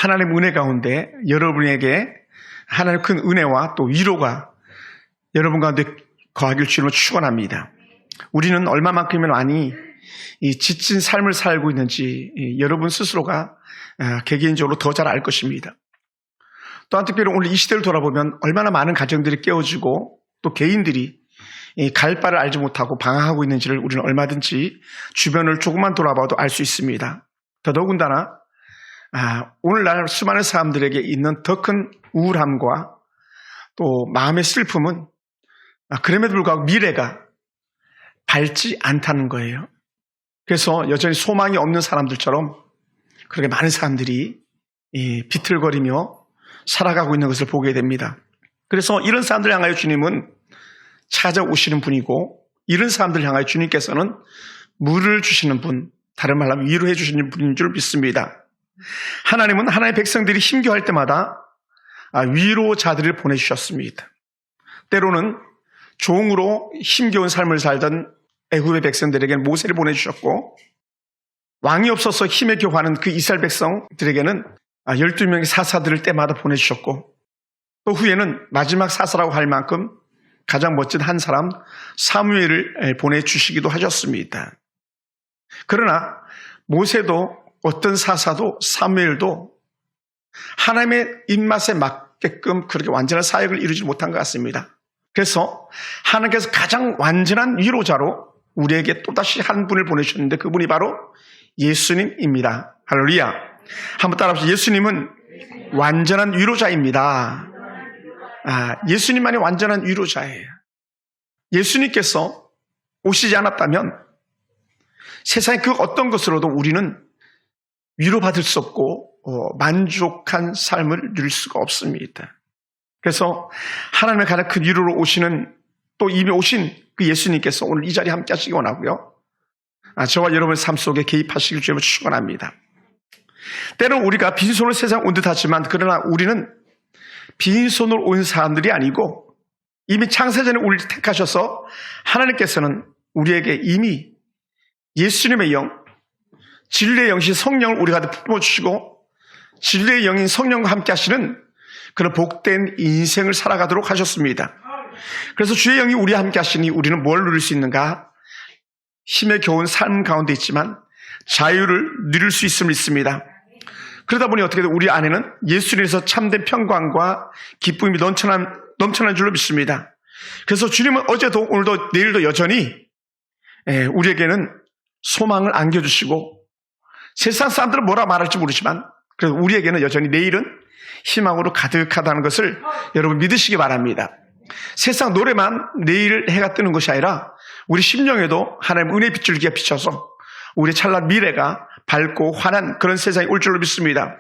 하나님 은혜 가운데 여러분에게 하나님 큰 은혜와 또 위로가 여러분 가운데 거하길 주님을 축원합니다. 우리는 얼마만큼이나 많이 이 지친 삶을 살고 있는지 여러분 스스로가 개개인적으로 더 잘 알 것입니다. 또한 특별히 오늘 이 시대를 돌아보면 얼마나 많은 가정들이 깨어지고 또 개인들이 갈 바를 알지 못하고 방황하고 있는지를 우리는 얼마든지 주변을 조금만 돌아봐도 알 수 있습니다. 더더군다나 오늘날 수많은 사람들에게 있는 더 큰 우울함과 또 마음의 슬픔은 그럼에도 불구하고 미래가 밝지 않다는 거예요. 그래서 여전히 소망이 없는 사람들처럼 그렇게 많은 사람들이 비틀거리며 살아가고 있는 것을 보게 됩니다. 그래서 이런 사람들을 향하여 주님은 찾아오시는 분이고 이런 사람들을 향하여 주님께서는 물을 주시는 분, 다른 말로 하면 위로해 주시는 분인 줄 믿습니다. 하나님은 하나님의 백성들이 힘겨워할 때마다 위로자들을 보내주셨습니다. 때로는 종으로 힘겨운 삶을 살던 애굽의 백성들에게는 모세를 보내주셨고 왕이 없어서 힘에 겨워하는 그 이스라엘 백성들에게는 12명의 사사들을 때마다 보내주셨고 또 후에는 마지막 사사라고 할 만큼 가장 멋진 한 사람 사무엘을 보내주시기도 하셨습니다. 그러나 모세도 어떤 사사도 사무엘도 하나님의 입맛에 맞게끔 그렇게 완전한 사역을 이루지 못한 것 같습니다. 그래서 하나님께서 가장 완전한 위로자로 우리에게 또다시 한 분을 보내주셨는데 그분이 바로 예수님입니다. 할렐루야. 한번 따라합시다. 예수님은 완전한 위로자입니다. 예수님만이 완전한 위로자예요. 예수님께서 오시지 않았다면 세상의 그 어떤 것으로도 우리는 위로받을 수 없고 만족한 삶을 누릴 수가 없습니다. 그래서 하나님의 가장 큰 위로로 오시는 또 이미 오신 그 예수님께서 오늘 이 자리에 함께 하시기 원하고요. 저와 여러분의 삶 속에 개입하시길 주님을 축원합니다. 때로는 우리가 빈손으로 세상 온 듯하지만 그러나 우리는 빈손으로 온 사람들이 아니고 이미 창세전에 우리를 택하셔서 하나님께서는 우리에게 이미 예수님의 영, 진리의 영신 성령을 우리 가운데 품어주시고 진리의 영인 성령과 함께 하시는 그런 복된 인생을 살아가도록 하셨습니다. 그래서 주의 영이 우리와 함께 하시니 우리는 뭘 누릴 수 있는가? 힘에 겨운 삶 가운데 있지만 자유를 누릴 수 있음을 믿습니다. 그러다 보니 어떻게든 우리 안에는 예수님에서 참된 평강과 기쁨이 넘쳐난 줄로 믿습니다. 그래서 주님은 어제도 오늘도 내일도 여전히 우리에게는 소망을 안겨주시고 세상 사람들은 뭐라 말할지 모르지만 그래서 우리에게는 여전히 내일은 희망으로 가득하다는 것을 여러분 믿으시기 바랍니다. 세상 노래만 내일 해가 뜨는 것이 아니라 우리 심령에도 하나님의 은혜의 빗줄기가 비쳐서 우리의 찬란 미래가 밝고 환한 그런 세상이 올 줄로 믿습니다.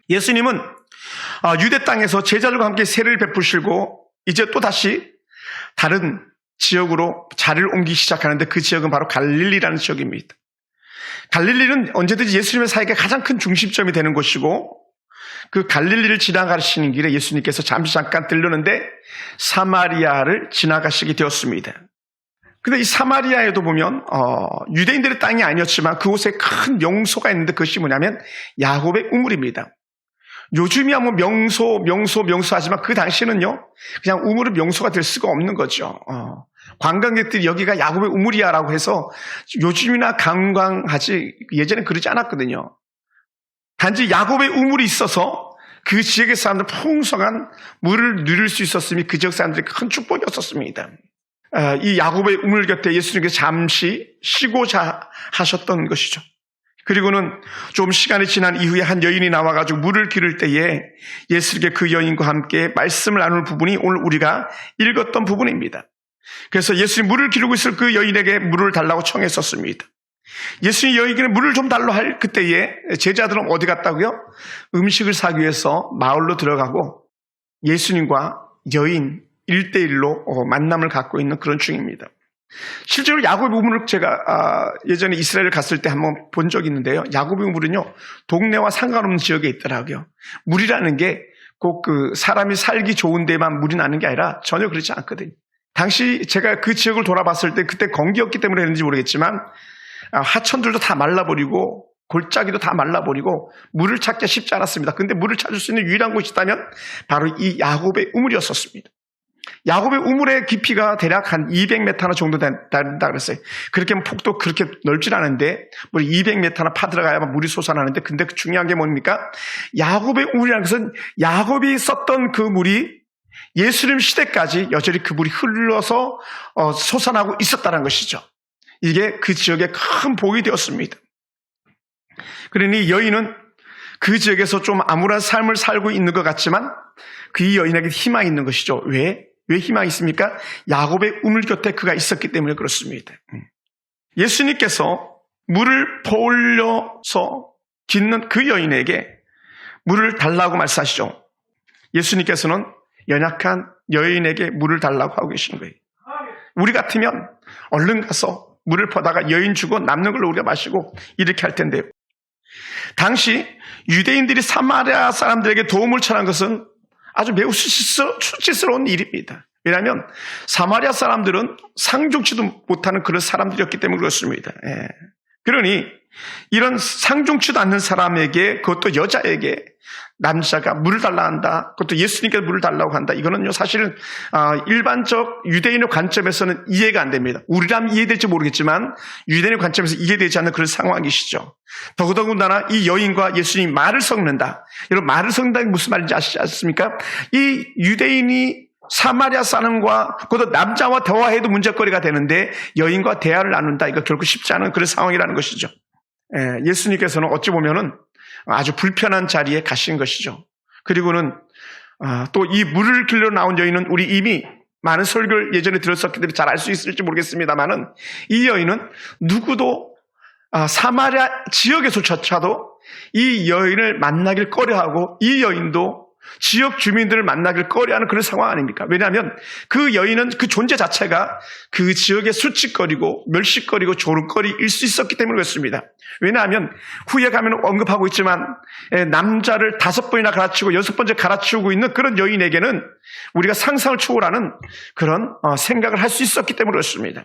예수님은 유대 땅에서 제자들과 함께 세례를 베푸시고 이제 또다시 다른 지역으로 자리를 옮기기 시작하는데 그 지역은 바로 갈릴리라는 지역입니다. 갈릴리는 언제든지 예수님의 사역의 가장 큰 중심점이 되는 곳이고 그 갈릴리를 지나가시는 길에 예수님께서 잠깐 들르는데 사마리아를 지나가시게 되었습니다. 근데 이 사마리아에도 보면 유대인들의 땅이 아니었지만 그곳에 큰 명소가 있는데 그것이 뭐냐면 야곱의 우물입니다. 요즘이야 뭐 명소 하지만 그 당시에는요 그냥 우물은 명소가 될 수가 없는 거죠. 관광객들이 여기가 야곱의 우물이야라고 해서 요즘이나 관광하지 예전에 그러지 않았거든요. 단지 야곱의 우물이 있어서 그 지역의 사람들 풍성한 물을 누릴 수 있었으니 그 지역 사람들이 큰 축복이었었습니다. 이 야곱의 우물 곁에 예수님께서 잠시 쉬고자 하셨던 것이죠. 그리고는 좀 시간이 지난 이후에 한 여인이 나와가지고 물을 기를 때에 예수님께 그 여인과 함께 말씀을 나누는 부분이 오늘 우리가 읽었던 부분입니다. 그래서 예수님이 물을 기르고 있을 그 여인에게 물을 달라고 청했었습니다. 예수님이 여인에게 물을 좀 달라고 할 그때에 제자들은 어디 갔다고요? 음식을 사기 위해서 마을로 들어가고 예수님과 여인 1대1로 만남을 갖고 있는 그런 중입니다. 실제로 야곱의 우물을 제가 예전에 이스라엘 갔을 때 한번 본 적이 있는데요. 야곱의 우물은요 동네와 상관없는 지역에 있더라고요. 물이라는 게 꼭 그 사람이 살기 좋은 데만 물이 나는 게 아니라 전혀 그렇지 않거든요. 당시 제가 그 지역을 돌아봤을 때 그때 건기였기 때문에 그랬는지 모르겠지만 하천들도 다 말라버리고 골짜기도 다 말라버리고 물을 찾기 쉽지 않았습니다. 근데 물을 찾을 수 있는 유일한 곳이 있다면 바로 이 야곱의 우물이었었습니다. 야곱의 우물의 깊이가 대략 한 200m나 정도 된다 그랬어요. 그렇게 폭도 그렇게 넓진 않은데 물이 200m나 파들어가야만 물이 솟아나는데, 근데 중요한 게 뭡니까? 야곱의 우물이라는 것은 야곱이 썼던 그 물이 예수님 시대까지 여전히 그 물이 흘러서 솟아나고 있었다는 것이죠. 이게 그 지역에 큰 복이 되었습니다. 그러니 여인은 그 지역에서 좀 암울한 삶을 살고 있는 것 같지만 그 여인에게 희망이 있는 것이죠. 왜 희망이 있습니까? 야곱의 우물 곁에 그가 있었기 때문에 그렇습니다. 예수님께서 물을 퍼올려서 깃는 그 여인에게 물을 달라고 말씀하시죠. 예수님께서는 연약한 여인에게 물을 달라고 하고 계신 거예요. 우리 같으면 얼른 가서 물을 퍼다가 여인 주고 남는 걸로 우리가 마시고 이렇게 할 텐데요. 당시 유대인들이 사마리아 사람들에게 도움을 청한 것은 아주 매우 수치스러운 일입니다. 왜냐하면 사마리아 사람들은 상종치도 못하는 그런 사람들이었기 때문에 그렇습니다. 그러니 이런 상종치도 않는 사람에게, 그것도 여자에게 남자가 물을 달라 한다, 그것도 예수님께 물을 달라고 한다, 이거는요 사실은 일반적 유대인의 관점에서는 이해가 안 됩니다. 우리라면 이해될지 모르겠지만 유대인의 관점에서 이해되지 않는 그런 상황이시죠. 더군다나 이 여인과 예수님이 말을 섞는다. 여러분, 말을 섞는다는 게 무슨 말인지 아시지 않습니까? 이 유대인이 사마리아 사람과, 그것도 남자와 대화해도 문제거리가 되는데 여인과 대화를 나눈다, 이거 결코 쉽지 않은 그런 상황이라는 것이죠. 예수님께서는 어찌 보면은 아주 불편한 자리에 가신 것이죠. 그리고는 또 이 물을 길러 나온 여인은 우리 이미 많은 설교를 예전에 들었었기 때문에 잘 알 수 있을지 모르겠습니다만은 이 여인은 누구도 사마리아 지역에서조차도 이 여인을 만나길 꺼려하고 이 여인도 지역 주민들을 만나길 꺼려하는 그런 상황 아닙니까? 왜냐하면 그 여인은 그 존재 자체가 그 지역의 수치거리고 멸시거리고 조롱거리일 수 있었기 때문에 그렇습니다. 왜냐하면 후에 가면 언급하고 있지만 남자를 5번이나 갈아치우고 6번째 갈아치우고 있는 그런 여인에게는 우리가 상상을 초월하는 그런 생각을 할 수 있었기 때문에 그렇습니다.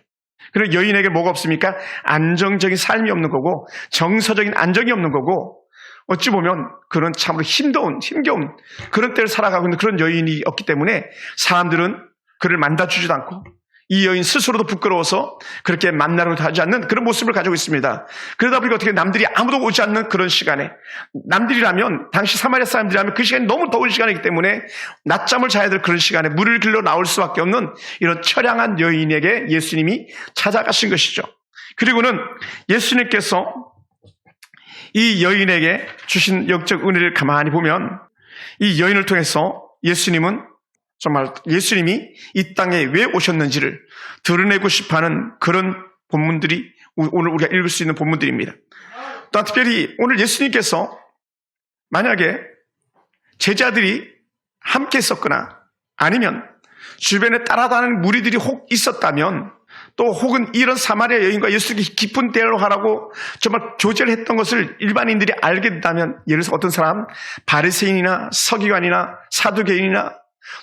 그리고 여인에게 뭐가 없습니까? 안정적인 삶이 없는 거고 정서적인 안정이 없는 거고, 어찌 보면 그런 참으로 힘겨운 그런 때를 살아가고 있는 그런 여인이었기 때문에 사람들은 그를 만나주지도 않고 이 여인 스스로도 부끄러워서 그렇게 만나려고 하지 않는 그런 모습을 가지고 있습니다. 그러다 보니까 어떻게 남들이 아무도 오지 않는 그런 시간에, 남들이라면, 당시 사마리아 사람들이라면 그 시간이 너무 더운 시간이기 때문에 낮잠을 자야 될 그런 시간에 물을 길러 나올 수밖에 없는 이런 처량한 여인에게 예수님이 찾아가신 것이죠. 그리고는 예수님께서 이 여인에게 주신 영적 은혜를 가만히 보면 이 여인을 통해서 예수님은 정말 예수님이 이 땅에 왜 오셨는지를 드러내고 싶어하는 그런 본문들이 오늘 우리가 읽을 수 있는 본문들입니다. 또 특별히 오늘 예수님께서 만약에 제자들이 함께 있었거나 아니면 주변에 따라다니는 무리들이 혹 있었다면, 또 혹은 이런 사마리아 여인과 예수님께 깊은 대화를 하라고 정말 교제를 했던 것을 일반인들이 알게 된다면, 예를 들어서 어떤 사람, 바리새인이나 서기관이나 사두개인이나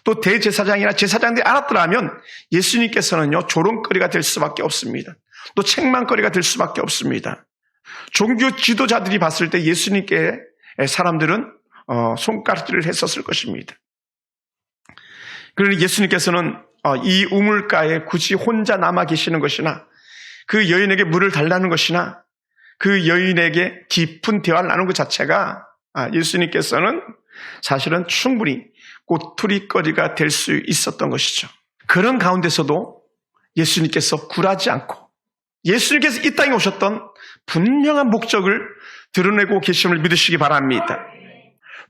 또 대제사장이나 제사장들이 알았더라면 예수님께서는요 조롱거리가 될 수밖에 없습니다. 또 책망거리가 될 수밖에 없습니다. 종교 지도자들이 봤을 때 예수님께 사람들은 손가락질을 했었을 것입니다. 그러니 예수님께서는 이 우물가에 굳이 혼자 남아 계시는 것이나 그 여인에게 물을 달라는 것이나 그 여인에게 깊은 대화를 나누는 것 자체가 예수님께서는 사실은 충분히 꼬투리거리가 될 수 있었던 것이죠. 그런 가운데서도 예수님께서 굴하지 않고 예수님께서 이 땅에 오셨던 분명한 목적을 드러내고 계심을 믿으시기 바랍니다.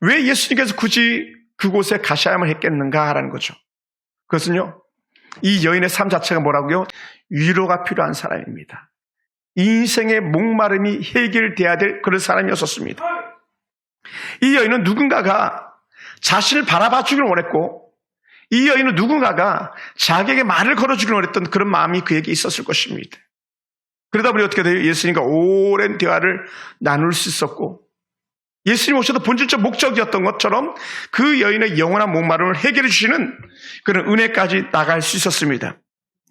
왜 예수님께서 굳이 그곳에 가셔야만 했겠는가라는 거죠. 그것은요, 이 여인의 삶 자체가 뭐라고요? 위로가 필요한 사람입니다. 인생의 목마름이 해결돼야 될 그런 사람이었습니다. 이 여인은 누군가가 자신을 바라봐 주길 원했고, 이 여인은 누군가가 자기에게 말을 걸어주길 원했던 그런 마음이 그에게 있었을 것입니다. 그러다 보니 어떻게 돼요? 예수님과 오랜 대화를 나눌 수 있었고, 예수님 오셔도 본질적 목적이었던 것처럼 그 여인의 영원한 목마름을 해결해 주시는 그런 은혜까지 나갈 수 있었습니다.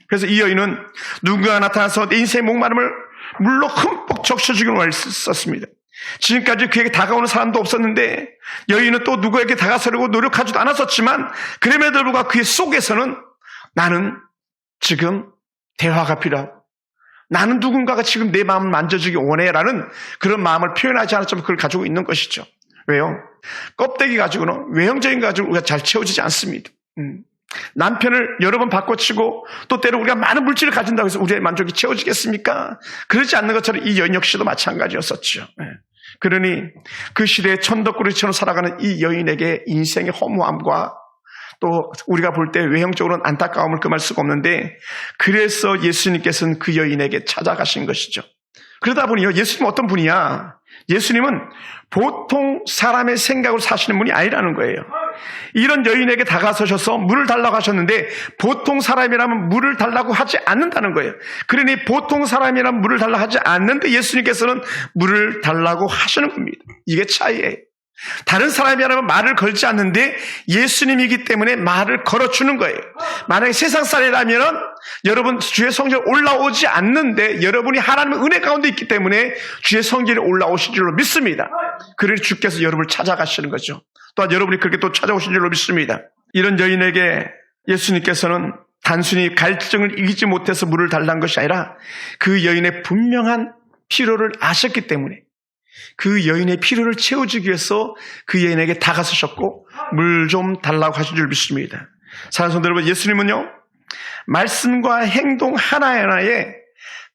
그래서 이 여인은 누군가가 나타나서 내 인생의 목마름을 물로 흠뻑 적셔주길 원했었습니다. 지금까지 그에게 다가오는 사람도 없었는데 여인은 또 누구에게 다가서려고 노력하지도 않았었지만 그럼에도 불구하고 그의 속에서는 나는 지금 대화가 필요하고 나는 누군가가 지금 내 마음을 만져주기 원해라는 그런 마음을 표현하지 않았지만 그걸 가지고 있는 것이죠. 왜요? 껍데기 가지고는 외형적인 거 가지고 우리가 잘 채워지지 않습니다. 남편을 여러 번 바꿔치고 또 때로 우리가 많은 물질을 가진다고 해서 우리의 만족이 채워지겠습니까? 그렇지 않는 것처럼 이 여인 역시도 마찬가지였었죠. 그러니 그 시대에 천덕꾸러기처럼 살아가는 이 여인에게 인생의 허무함과 또 우리가 볼 때 외형적으로는 안타까움을 금할 수가 없는데 그래서 예수님께서는 그 여인에게 찾아가신 것이죠. 그러다 보니 예수님은 어떤 분이야? 예수님은 보통 사람의 생각으로 사시는 분이 아니라는 거예요. 이런 여인에게 다가서셔서 물을 달라고 하셨는데 보통 사람이라면 물을 달라고 하지 않는다는 거예요. 그러니 보통 사람이라면 물을 달라고 하지 않는데 예수님께서는 물을 달라고 하시는 겁니다. 이게 차이예요. 다른 사람이라면 말을 걸지 않는데 예수님이기 때문에 말을 걸어주는 거예요. 만약에 세상 사람이라면 여러분 주의 성전에 올라오지 않는데 여러분이 하나님의 은혜 가운데 있기 때문에 주의 성전에 올라오신 줄로 믿습니다. 그러니 주께서 여러분을 찾아가시는 거죠. 또한 여러분이 그렇게 또 찾아오신 줄로 믿습니다. 이런 여인에게 예수님께서는 단순히 갈증을 이기지 못해서 물을 달라는 것이 아니라 그 여인의 분명한 필요를 아셨기 때문에 그 여인의 필요를 채워주기 위해서 그 여인에게 다가서셨고 물 좀 달라고 하신 줄 믿습니다. 사랑하는 성도 여러분, 예수님은요 말씀과 행동 하나하나에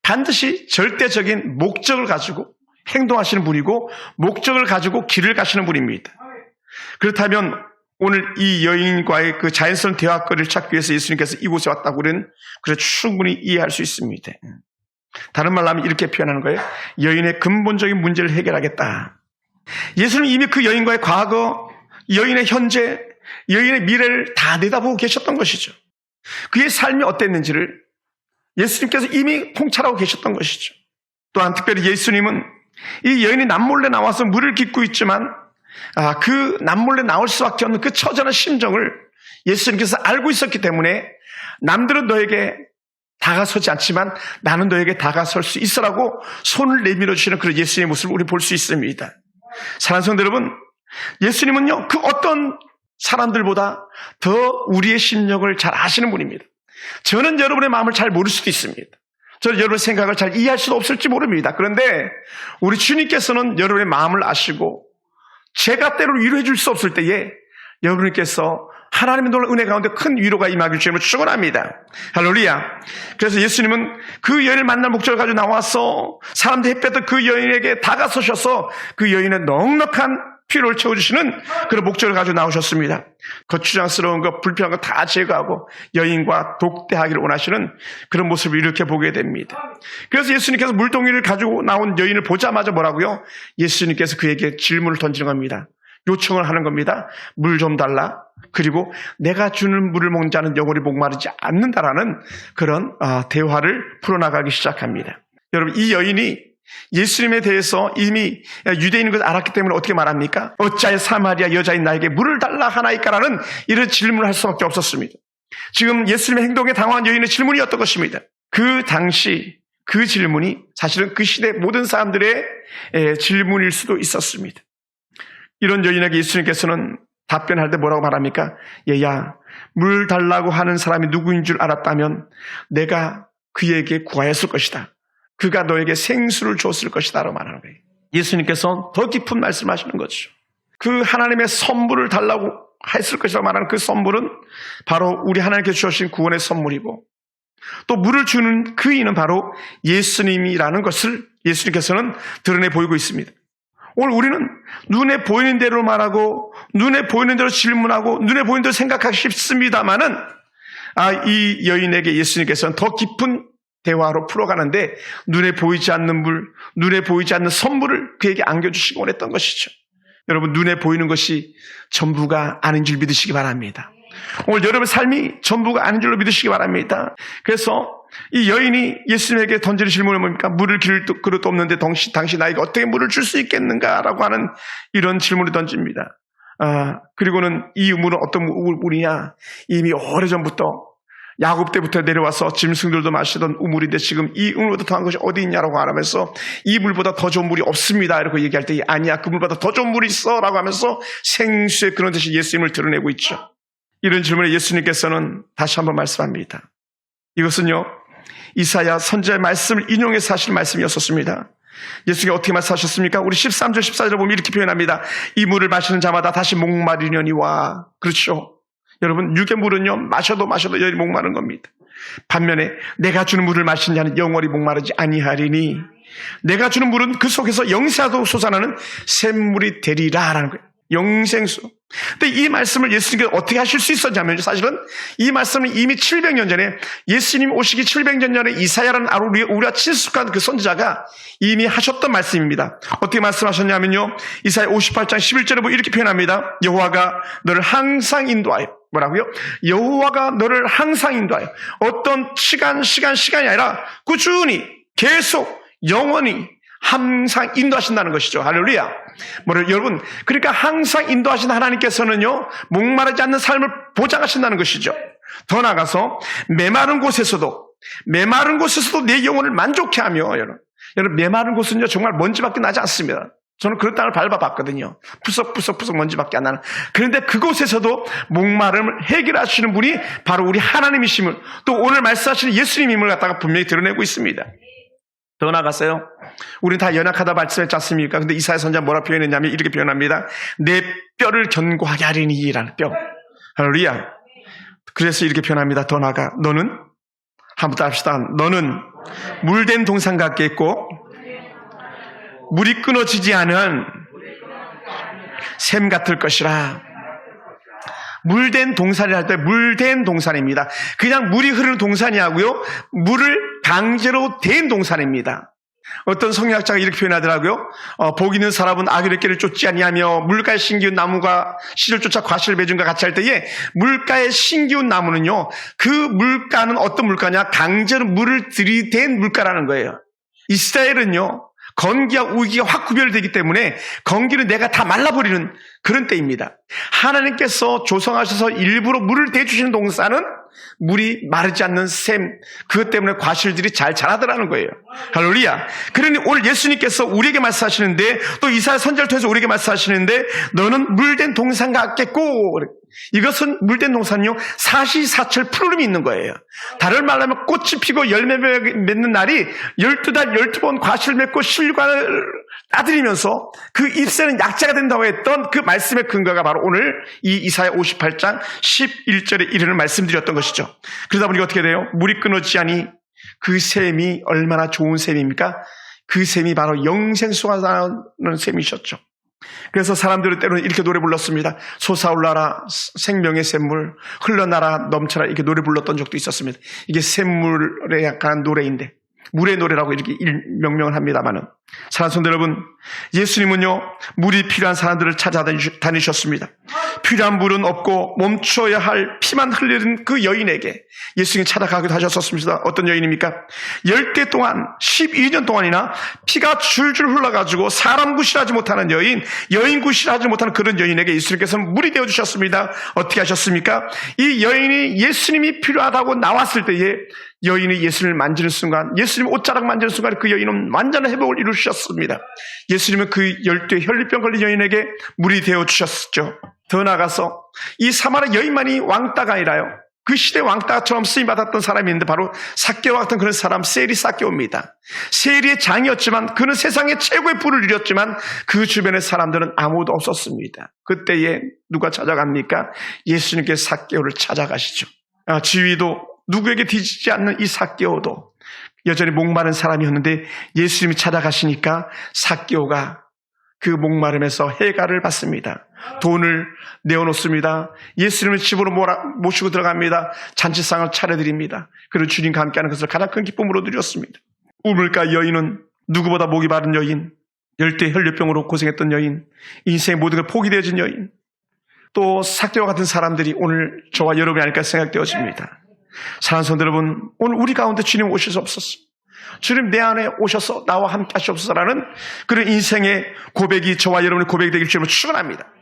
반드시 절대적인 목적을 가지고 행동하시는 분이고 목적을 가지고 길을 가시는 분입니다. 그렇다면 오늘 이 여인과의 그 자연스러운 대화거리를 찾기 위해서 예수님께서 이곳에 왔다고 우리는 그래서 충분히 이해할 수 있습니다. 다른 말로 하면 이렇게 표현하는 거예요. 여인의 근본적인 문제를 해결하겠다. 예수는 이미 그 여인과의 과거, 여인의 현재, 여인의 미래를 다 내다보고 계셨던 것이죠. 그의 삶이 어땠는지를 예수님께서 이미 통찰하고 계셨던 것이죠. 또한 특별히 예수님은 이 여인이 남몰래 나와서 물을 깃고 있지만 그 남몰래 나올 수밖에 없는 그 처절한 심정을 예수님께서 알고 있었기 때문에 남들은 너에게 다가서지 않지만 나는 너에게 다가설 수 있으라고 손을 내밀어 주시는 그런 예수님의 모습을 우리 볼 수 있습니다. 사랑하는 성도 여러분, 예수님은요 그 어떤 사람들보다 더 우리의 심령을 잘 아시는 분입니다. 저는 여러분의 마음을 잘 모를 수도 있습니다. 저는 여러분의 생각을 잘 이해할 수도 없을지 모릅니다. 그런데 우리 주님께서는 여러분의 마음을 아시고 제가 때로 위로해 줄 수 없을 때에 여러분께서 하나님의 놀라운 은혜 가운데 큰 위로가 임하길 주님을 축원합니다. 할렐루야. 그래서 예수님은 그 여인을 만날 목적을 가지고 나와서 사람들이 햇볕던 그 여인에게 다가서셔서 그 여인의 넉넉한 필요를 채워주시는 그런 목적을 가지고 나오셨습니다. 거추장스러운 것, 불필요한 것 다 제거하고 여인과 독대하기를 원하시는 그런 모습을 이렇게 보게 됩니다. 그래서 예수님께서 물동이를 가지고 나온 여인을 보자마자 뭐라고요? 예수님께서 그에게 질문을 던지는 겁니다. 요청을 하는 겁니다. 물 좀 달라. 그리고 내가 주는 물을 먹는 자는 영원히 목마르지 않는다라는 그런 대화를 풀어나가기 시작합니다. 여러분, 이 여인이 예수님에 대해서 이미 유대인인 것을 알았기 때문에 어떻게 말합니까? 어찌하여 사마리아 여자인 나에게 물을 달라 하나이까라는 이런 질문을 할 수밖에 없었습니다. 지금 예수님의 행동에 당황한 여인의 질문이었던 것입니다. 그 당시 그 질문이 사실은 그 시대 모든 사람들의 질문일 수도 있었습니다. 이런 여인에게 예수님께서는 답변할 때 뭐라고 말합니까? 얘야, 물 달라고 하는 사람이 누구인 줄 알았다면 내가 그에게 구하였을 것이다. 그가 너에게 생수를 줬을 것이다 라고 말하는 거예요. 예수님께서 더 깊은 말씀하시는 거죠. 그 하나님의 선물을 달라고 했을 것이라고 말하는 그 선물은 바로 우리 하나님께서 주신 구원의 선물이고 또 물을 주는 그 이는 바로 예수님이라는 것을 예수님께서는 드러내 보이고 있습니다. 오늘 우리는 눈에 보이는 대로 말하고 눈에 보이는 대로 질문하고 눈에 보이는 대로 생각하기 쉽습니다만은 이 여인에게 예수님께서는 더 깊은 대화로 풀어가는데 눈에 보이지 않는 물, 눈에 보이지 않는 선물을 그에게 안겨주시기 원했던 것이죠. 여러분, 눈에 보이는 것이 전부가 아닌 줄 믿으시기 바랍니다. 오늘 여러분의 삶이 전부가 아닌 줄로 믿으시기 바랍니다. 그래서 이 여인이 예수님에게 던지는 질문은 뭡니까? 물을 기를 그릇도 없는데 당신 나에게 어떻게 물을 줄 수 있겠는가라고 하는 이런 질문을 던집니다. 그리고는 이 물은 어떤 물이냐? 이미 오래전부터 야곱 때부터 내려와서 짐승들도 마시던 우물인데 지금 이 우물보다 더한 것이 어디 있냐라고 하면서 이 물보다 더 좋은 물이 없습니다. 이렇게 얘기할 때 아니야, 그 물보다 더 좋은 물이 있어 라고 하면서 생수의 그런 듯이 예수님을 드러내고 있죠. 이런 질문에 예수님께서는 다시 한번 말씀합니다. 이것은요, 이사야 선지자의 말씀을 인용해서 하실 말씀이었었습니다. 예수님이 어떻게 말씀하셨습니까? 우리 13절 14절을 보면 이렇게 표현합니다. 이 물을 마시는 자마다 다시 목마르려니와. 그렇죠. 여러분, 육의 물은요, 마셔도 여전히 목마른 겁니다. 반면에 내가 주는 물을 마시는 자는 영원히 목마르지 아니하리니, 내가 주는 물은 그 속에서 영생하도록 솟아나는 샘물이 되리라라는 거예요. 영생수. 근데 이 말씀을 예수님께서 어떻게 하실 수 있었냐면, 사실은 이 말씀은 이미 700년 전에, 예수님 오시기 700년 전에 이사야라는 우리가 친숙한 그 선지자가 이미 하셨던 말씀입니다. 어떻게 말씀하셨냐면요, 이사야 58장 11절에 보면 이렇게 표현합니다. 여호와가 너를 항상 인도하여. 뭐라고요? 여호와가 너를 항상 인도하여. 어떤 시간이 아니라 꾸준히 계속 영원히 항상 인도하신다는 것이죠. 할렐루야. 여러분, 그러니까 항상 인도하신 하나님께서는요, 목마르지 않는 삶을 보장하신다는 것이죠. 더 나아가서 메마른 곳에서도 내 영혼을 만족해 하며, 여러분, 메마른 곳은요, 정말 먼지밖에 나지 않습니다. 저는 그런 땅을 밟아봤거든요. 푸석푸석 먼지밖에 안 나는. 그런데 그곳에서도 목마름을 해결하시는 분이 바로 우리 하나님이심을, 또 오늘 말씀하시는 예수님임을 갖다가 분명히 드러내고 있습니다. 더 나아가서요, 우리는 다 연약하다 말씀했지 않습니까? 근데 이사야 선지자가 뭐라 표현했냐면 이렇게 표현합니다. 내 뼈를 견고하게 하리니라는 뼈. 할렐루야. 그래서 이렇게 표현합니다. 더 나아가, 너는, 한번 더 합시다. 너는 물된 동산 같겠고 물이 끊어지지 않은 샘 같을 것이라. 물된 동산이라 할 때 물된 동산입니다. 그냥 물이 흐르는 동산이 하고요, 물을 강제로 댄 동산입니다. 어떤 성경학자가 이렇게 표현하더라고요. 복 있는 사람은 악의 길을 쫓지 아니하며 물가에 심기운 나무가 씨를 쫓아 과실을 맺은과 같이 할 때에, 물가에 심기운 나무는요, 그 물가는 어떤 물가냐? 강제로 물을 들이댄 물가라는 거예요. 이스라엘은요, 건기와 우기가 확 구별되기 때문에 건기는 내가 다 말라버리는 그런 때입니다. 하나님께서 조성하셔서 일부러 물을 대주시는 동산은 물이 마르지 않는 샘, 그것 때문에 과실들이 잘 자라더라는 거예요. 할렐루야. 그러니 오늘 예수님께서 우리에게 말씀하시는데, 또 이사야 선지자를 통해서 우리에게 말씀하시는데, 너는 물된 동산 같겠고, 이것은 물된 동산은요, 사시사철 푸르름이 있는 거예요. 다른 말로 하면 꽃이 피고 열매 맺는 날이 12달 12번 과실 맺고 실과를 따드리면서 그 잎새는 약자가 된다고 했던 그 말씀의 근거가 바로 오늘 이 이사야 58장 11절에 이르는 말씀드렸던 것이죠. 그러다 보니까 어떻게 돼요? 물이 끊어지지 않니 그 샘이 얼마나 좋은 샘입니까? 그 샘이 바로 영생수가 나오는 샘이셨죠. 그래서 사람들은 때로는 이렇게 노래 불렀습니다. 솟아올라라 생명의 샘물, 흘러나라 넘쳐라, 이렇게 노래 불렀던 적도 있었습니다. 이게 샘물에 약간 노래인데, 물의 노래라고 이렇게 명명을 합니다만은, 사랑하는 성도 여러분, 예수님은요, 물이 필요한 사람들을 찾아다니셨습니다. 필요한 물은 없고 멈춰야 할 피만 흘리는 그 여인에게 예수님이 찾아가기도 하셨었습니다. 어떤 여인입니까? 10대 동안 12년 동안이나 피가 줄줄 흘러가지고 사람 구실하지 못하는 여인 구실하지 못하는 그런 여인에게 예수님께서는 물이 되어주셨습니다. 어떻게 하셨습니까? 이 여인이 예수님이 필요하다고 나왔을 때에 여인이 예수님을 만지는 순간, 예수님 옷자락 만지는 순간 그 여인은 완전한 회복을 이루셨습니다. 예수님은 그 12의 혈류병 걸린 여인에게 물이 되어주셨죠. 더 나아가서 이 사마리아 여인만이 왕따가 아니라요, 그 시대 왕따처럼 쓰임받았던 사람이 있는데 바로 삭개오 같은 그런 사람, 세리 삭개오입니다. 세리의 장이었지만 그는 세상의 최고의 부를 이뤘지만 그 주변의 사람들은 아무도 없었습니다. 그때에 누가 찾아갑니까? 예수님께서 삭개오를 찾아가시죠. 지위도 누구에게 뒤지지 않는 이 삭개오도 여전히 목마른 사람이었는데 예수님이 찾아가시니까 삭개오가 그 목마름에서 해가를 받습니다. 돈을 내어놓습니다. 예수님을 집으로 모시고 들어갑니다. 잔치상을 차려드립니다. 그리고 주님과 함께하는 것을 가장 큰 기쁨으로 누렸습니다. 우물가 여인은 누구보다 목이 마른 여인, 열대 혈류병으로 고생했던 여인, 인생의 모든 걸 포기되어진 여인, 또 삭개오 같은 사람들이 오늘 저와 여러분이 아닐까 생각되어집니다. 사랑하는 성도 여러분, 오늘 우리 가운데 주님 오시옵소서. 주님 내 안에 오셔서 나와 함께 하시옵소서라는 그런 인생의 고백이 저와 여러분의 고백이 되길 주님을 축원합니다.